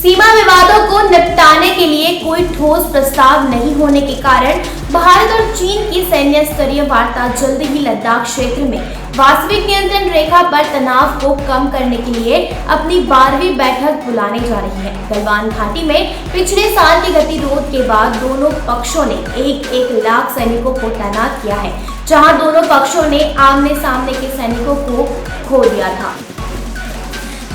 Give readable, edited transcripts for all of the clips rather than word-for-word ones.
सीमा विवादों को निपटाने के लिए कोई ठोस प्रस्ताव नहीं होने के कारण भारत और चीन की सैन्य स्तरीय वार्ता जल्द ही लद्दाख क्षेत्र में वास्तविक नियंत्रण रेखा पर तनाव को कम करने के लिए अपनी 12वीं बैठक बुलाने जा रही है। गलवान घाटी में पिछले साल के गतिरोध के बाद दोनों पक्षों ने एक लाख सैनिकों को तैनात किया है, जहां दोनों पक्षों ने आमने सामने के सैनिकों को खो दिया था।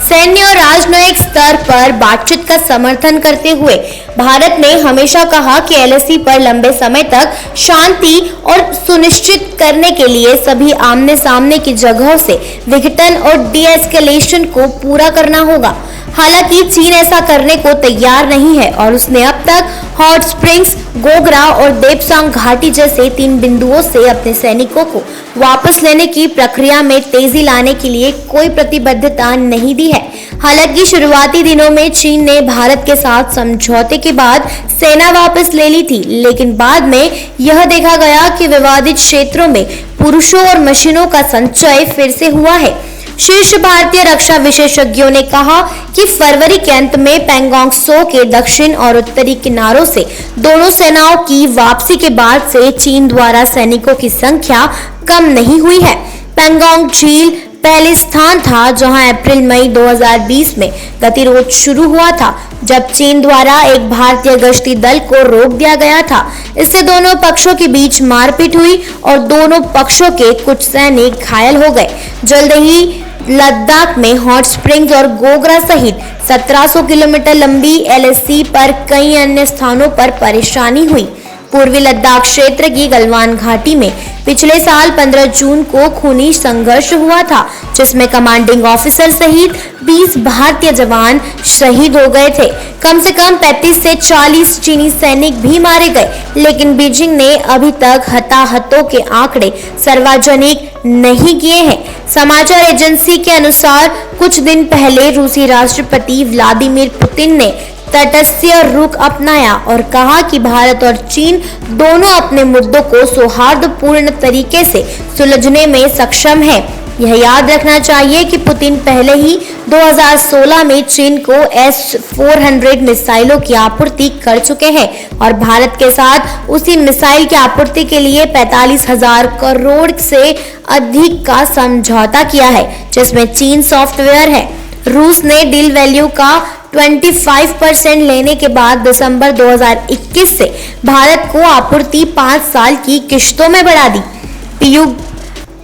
सैन्य और राजनयिक स्तर पर बातचीत का समर्थन करते हुए भारत ने हमेशा कहा कि एलएसी पर लंबे समय तक शांति और सुनिश्चित करने के लिए सभी आमने सामने की जगहों से विघटन और डीएस्केलेशन को पूरा करना होगा। हालांकि चीन ऐसा करने को तैयार नहीं है और उसने अब तक हॉट स्प्रिंग्स, गोगरा और देपसांग घाटी जैसे 3 बिंदुओं से अपने सैनिकों को वापस लेने की प्रक्रिया में तेजी लाने के लिए कोई प्रतिबद्धता नहीं दी है। हालांकि शुरुआती दिनों में चीन ने भारत के साथ समझौते के बाद सेना वापस ले ली थी, लेकिन बाद में यह देखा गया कि विवादित क्षेत्रों में पुरुषों और मशीनों का संचय फिर से हुआ है। शीर्ष भारतीय रक्षा विशेषज्ञों ने कहा कि फरवरी के अंत में पैंगोंग त्सो के दक्षिण और उत्तरी किनारों से दोनों सेनाओं की वापसी के बाद से चीन द्वारा सैनिकों की संख्या कम नहीं हुई है। पैंगोंग झील पहले स्थान था जहां अप्रैल-मई 2020 में गतिरोध शुरू हुआ था, जब चीन द्वारा एक भारतीय गश्ती दल को रोक दिया गया था। इससे दोनों पक्षों के बीच मारपीट हुई और दोनों पक्षों के कुछ सैनिक घायल हो गए। जल्द ही लद्दाख में हॉट स्प्रिंग्स और गोगरा सहित 1700 किलोमीटर लंबी एलएसी पर कई अन्य स्थानों पर परेशानी हुई। पूर्वी लद्दाख क्षेत्र की गलवान घाटी में पिछले साल 15 जून को खूनी संघर्ष हुआ था, जिसमें कमांडिंग ऑफिसर सहित 20 भारतीय जवान शहीद हो गए थे। कम से कम 35 से 40 चीनी सैनिक भी मारे गए, लेकिन बीजिंग ने अभी तक हताहतों के आंकड़े सार्वजनिक नहीं किए हैं। समाचार एजेंसी के अनुसार कुछ दिन पहले रूसी राष्ट्रपति व्लादिमीर पुतिन ने तटस्थ रुख अपनाया और कहा कि भारत और चीन दोनों अपने मुद्दों को सौहार्दपूर्ण तरीके से सुलझने में सक्षम है। यह याद रखना चाहिए कि पुतिन पहले ही 2016 में चीन को S-400 मिसाइलों की आपूर्ति कर चुके हैं और भारत के साथ उसी मिसाइल की आपूर्ति के लिए 45,000 करोड़ से अधिक का समझौता किया है, जिसमें चीन सॉफ्टवेयर है। रूस ने डील वैल्यू का 25% लेने के बाद दिसंबर 2021 से भारत को आपूर्ति 5 साल की किश्तों में बढ़ा दी।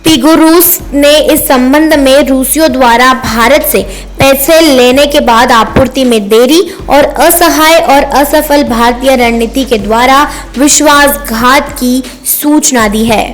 पिगुरूस ने इस संबंध में रूसियों द्वारा भारत से पैसे लेने के बाद आपूर्ति में देरी और असहाय और असफल भारतीय रणनीति के द्वारा विश्वासघात की सूचना दी है।